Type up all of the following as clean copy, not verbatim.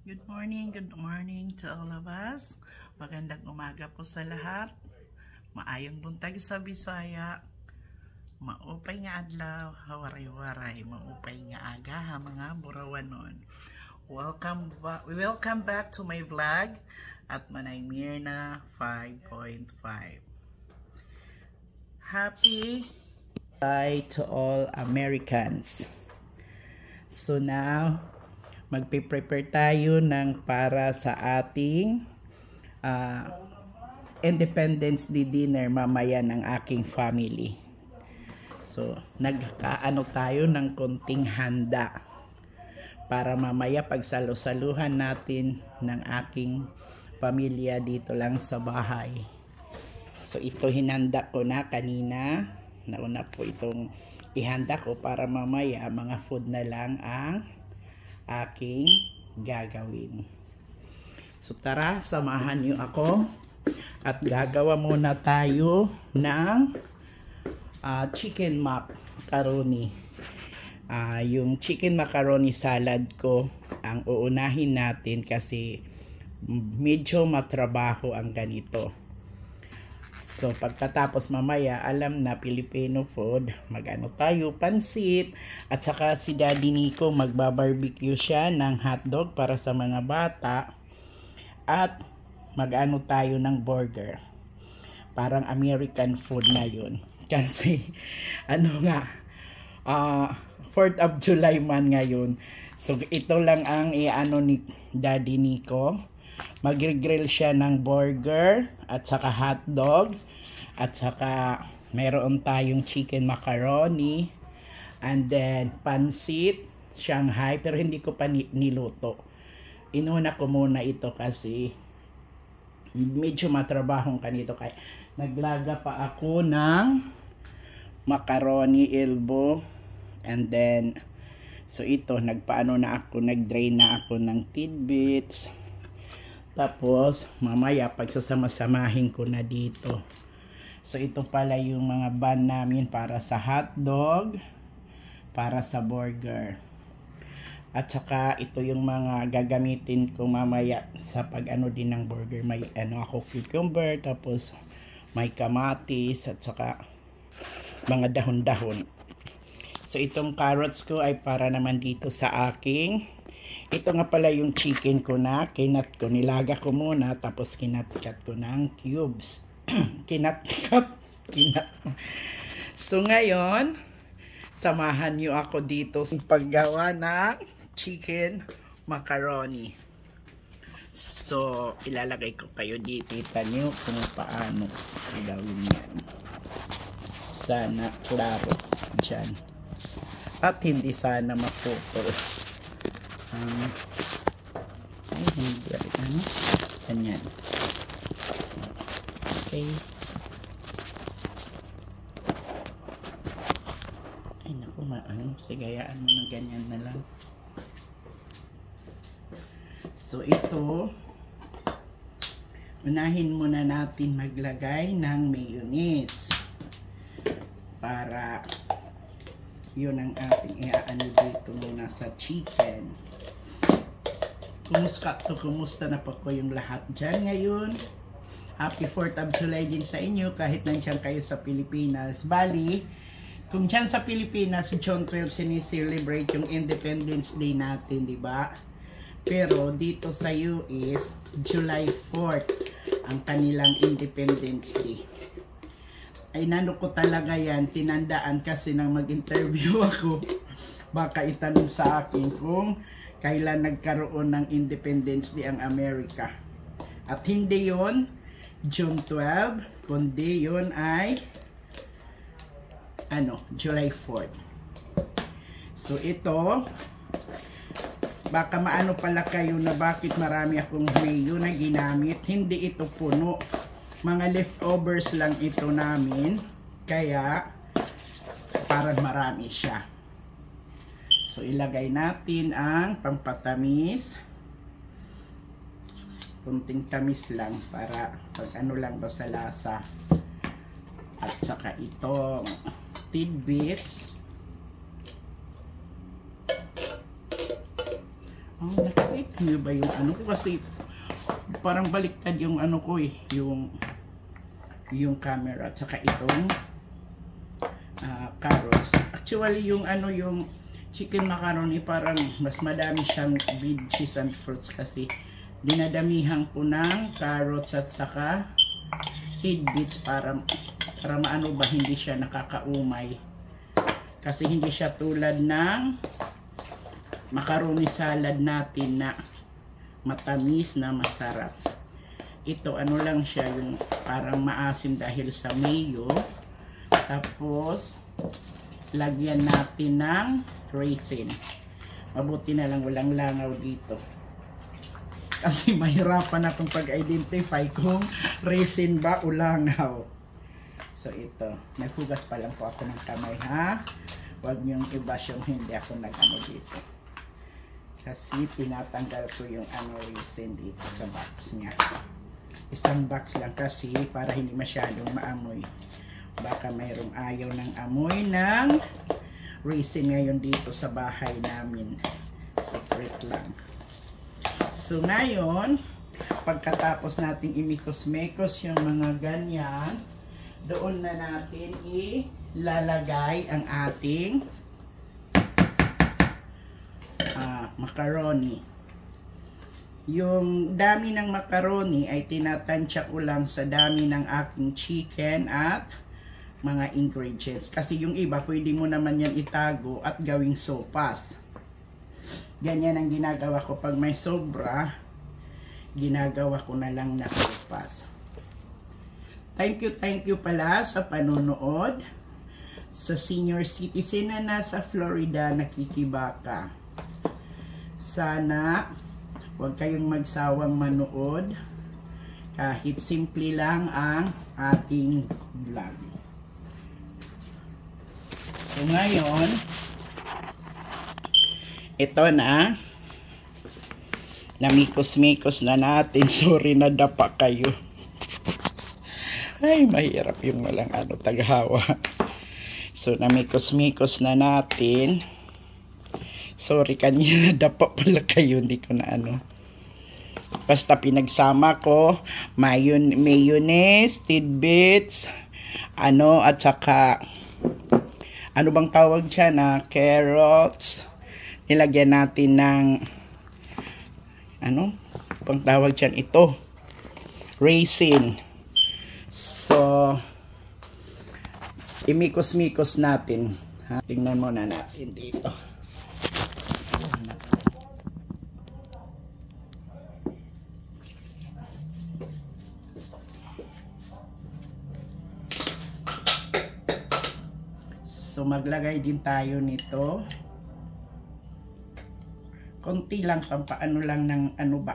Good morning to all of us. Magandang umaga po sa lahat. Maayong buntag sa Bisaya. Maupay nga adlaw, hawaray-waray, maupay nga aga ha mga burawanon. Welcome back to my vlog at Manay Mirna 5.5. Happy Day to all Americans. So now, magpe-prepare tayo ng para sa ating Independence Day dinner mamaya ng aking family. So, nagkaano tayo ng konting handa para mamaya pagsalo-saluhan natin ng aking pamilya dito lang sa bahay. So, ito hinanda ko na kanina. Nauna po itong ihanda ko para mamaya mga food na lang ang aking gagawin. So tara, samahan niyo ako at gagawa muna tayo ng chicken macaroni. Yung chicken macaroni salad ko ang uunahin natin kasi medyo matrabaho ang ganito. So pagkatapos mamaya, alam na Filipino food, magano tayo, pansit, at saka si Daddy Nico magbabarbecue siya ng hotdog para sa mga bata, at magano tayo ng burger. Parang American food na yun. Kasi, 4th of July man ngayon. So ito lang ang iano ni Daddy Nico. Mag-grill siya ng burger at saka hotdog at saka meron tayong chicken macaroni and then pansit Shanghai, pero hindi ko pa niluto. Inuna ko muna ito kasi medyo matrabahong kanito, kaya naglaga pa ako ng macaroni elbow, and then so ito nagpaano na ako, nag-drain na ako ng tidbits. Tapos, mamaya, pagsasama-samahin ko na dito. So, ito pala yung mga bun namin para sa hotdog, para sa burger. At saka, ito yung mga gagamitin ko mamaya sa pag-ano din ng burger. May ako cucumber, tapos may kamatis, at saka mga dahon-dahon. So, itong carrots ko ay para naman dito sa aking. Ito nga pala yung chicken ko na kinat ko. Nilaga ko muna tapos kinat-cut ko ng cubes. kinat. So ngayon, samahan nyo ako dito sa paggawa ng chicken macaroni. So, ilalagay ko kayo dito. Kita nyo kung paano gawin yan. Sana klaro dyan. At hindi sana maputol. Ay, hindi ganyan. Okay. Ay, naku, sigayaan mo ng ganyan na lang. So, ito, unahin muna natin maglagay ng mayonnaise para yun ang ating iaano dito muna sa chicken. Kumusta na po ko yung lahat dyan ngayon. Happy 4th of July din sa inyo kahit nandiyan kayo sa Pilipinas. Bali, kung dyan sa Pilipinas, June 12 sinicelebrate yung Independence Day natin, di ba? Pero dito sa US, July 4th ang kanilang Independence Day. Ay nano ko talaga yan, tinandaan kasi nang mag-interview ako. Baka itanong sa akin kung kailan nagkaroon ng Independence Day ang Amerika. At hindi yon June 12, kundi yon ay July 4th. So ito, baka maano pala kayo na bakit marami akong mayo na ginamit. Hindi ito puno. Mga leftovers lang ito namin. Kaya, parang marami siya. So, ilagay natin ang pampatamis. Kunting tamis lang para pag ano lang ba sa lasa. At saka itong tidbits. Oh, nakikita niyo ba yung ano ko? Kasi parang baliktad yung ano ko eh, yung camera at saka itong carrots. Actually yung ano, yung chicken macaroni parang mas madami siyang veggies and fruits kasi dinadamihan ko ng carrots at saka tidbits para maano ba hindi siya nakakaumay. Kasi hindi siya tulad ng macaroni salad natin na matamis na masarap. Ito ano lang siya, yung parang maasim dahil sa mayo. Tapos lagyan natin ng raisin. Mabuti na lang walang langaw dito. Kasi mahirapan akong pag-identify kung raisin ba o langaw. So ito, naghugas pa lang po ako ng kamay ha. Huwag niyong i-bash yung hindi ako nag-ano dito. Kasi tinatanggal ko yung ano raisin dito sa box niya. Isang box lang kasi para hindi masyadong maamoy. Baka mayroong ayaw ng amoy ng raisin ngayon dito sa bahay namin. Secret lang. So ngayon, pagkatapos nating imikos-mekos yung mga ganyan, doon na natin ilalagay ang ating macaroni. Yung dami ng macaroni ay tinatansya ko lang sa dami ng aking chicken at mga ingredients. Kasi yung iba, pwede mo naman yan itago at gawing sopas. Ganyan ang ginagawa ko. Pag may sobra, ginagawa ko na lang na sopas. Thank you pala sa panonood. Sa senior citizen na nasa Florida nakikibaka. Sana huwag kayong magsawang manood. Kahit simple lang ang ating vlog. So ngayon, ito na. Namikos-mikos na natin. Sorry na dapa kayo. Ay, mahirap yung walang ano, taghawa. So, namikos-mikos na natin. Sorry, kanina dapa pala kayo. Hindi ko na ano. Basta pinagsama ko. Mayonnaise, tidbits, ano, at saka, ano bang tawag dyan, carrots. Nilagyan natin ng, ano, bang tawag dyan, ito. Raisin. So, imikos-mikos natin. Ha? Tingnan muna natin dito. So, maglagay din tayo nito. Konti lang, pampaano lang ng ano ba,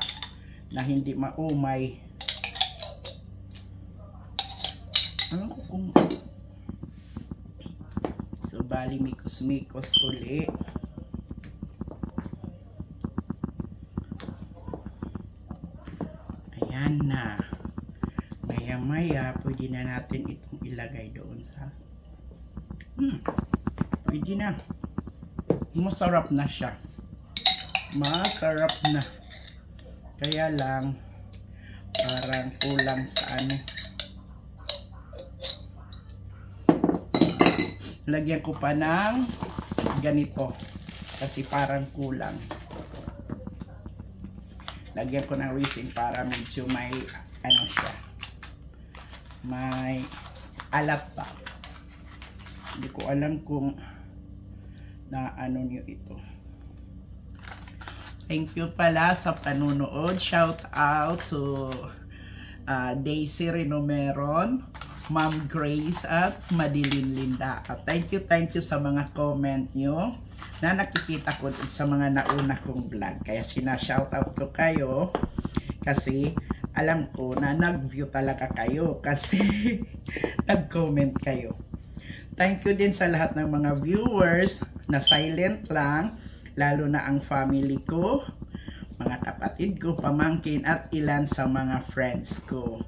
na hindi maumay. Ano ko kung... So, bali mikos-mikos uli. Ayan na. Maya-maya, pwede na natin itong ilagay doon sa... Pwede na. Masarap na siya. Masarap na. Kaya lang, parang kulang sa ano. Lagyan ko pa ng ganito kasi parang kulang. Lagyan ko ng raisin para medyo may ano siya, may alat pa. Hindi ko alam kung na ano niyo ito. Thank you pala sa panunood. Shout out to Daisy Renomeron, Ma'am Grace at Madeline Linda. At thank you sa mga comment nyo na nakikita ko sa mga nauna kong vlog. Kaya sinashoutout ko kayo kasi alam ko na nag-view talaga kayo kasi nag-comment kayo. Thank you din sa lahat ng mga viewers na silent lang, lalo na ang family ko, mga kapatid ko, pamangkin at ilan sa mga friends ko.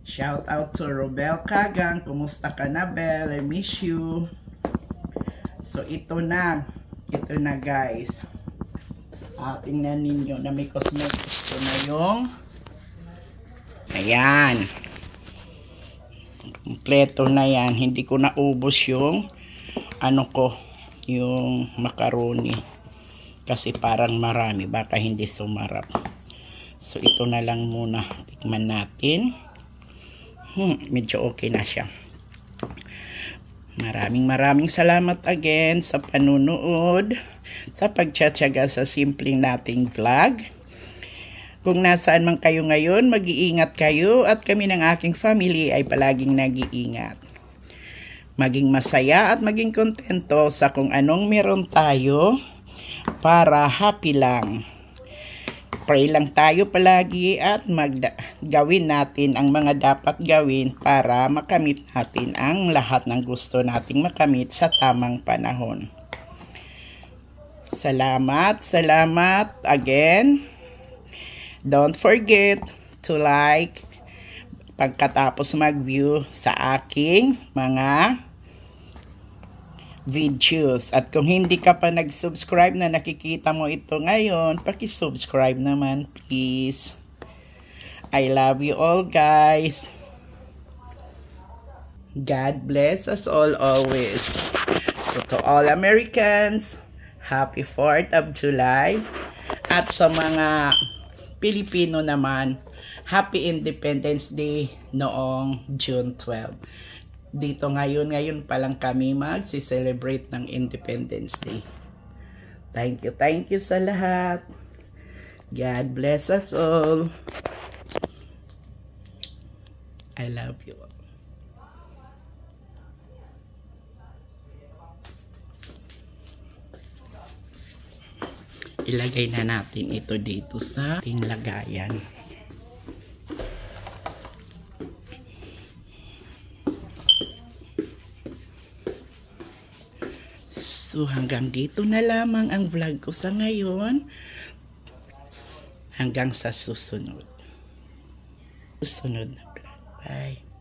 Shout out to Robel Kagang. Kumusta ka na, Bel? I miss you. So, ito na. Ito na, guys. Tingnan ninyo na may cosmetics ko na yung ayan. Kompleto na yan. Hindi ko naubos yung yung macaroni. Kasi parang marami. Baka hindi sumarap. So, ito na lang muna. Tikman natin. Medyo okay na siya. Maraming salamat again sa panunood, sa pagtsatsaga sa simpleng nating vlog. Kung nasaan man kayo ngayon, mag-iingat kayo at kami ng aking family ay palaging nag-iingat. Maging masaya at maging kontento sa kung anong meron tayo para happy lang. Pray lang tayo palagi at gawin natin ang mga dapat gawin para makamit natin ang lahat ng gusto nating makamit sa tamang panahon. Salamat again. Don't forget to like pagkatapos mag-view sa aking mga videos. At kung hindi ka pa nag-subscribe na nakikita mo ito ngayon, paki-subscribe naman please. I love you all guys. God bless us all always. So to all Americans, happy 4th of July. At sa mga Pilipino naman, happy Independence Day noong June 12. Dito ngayon pa lang kami magsi-celebrate ng Independence Day. Thank you sa lahat. God bless us all. I love you all. Ilagay na natin ito dito sa ating lagayan. So, hanggang dito na lamang ang vlog ko sa ngayon. Hanggang sa susunod na vlog. Bye.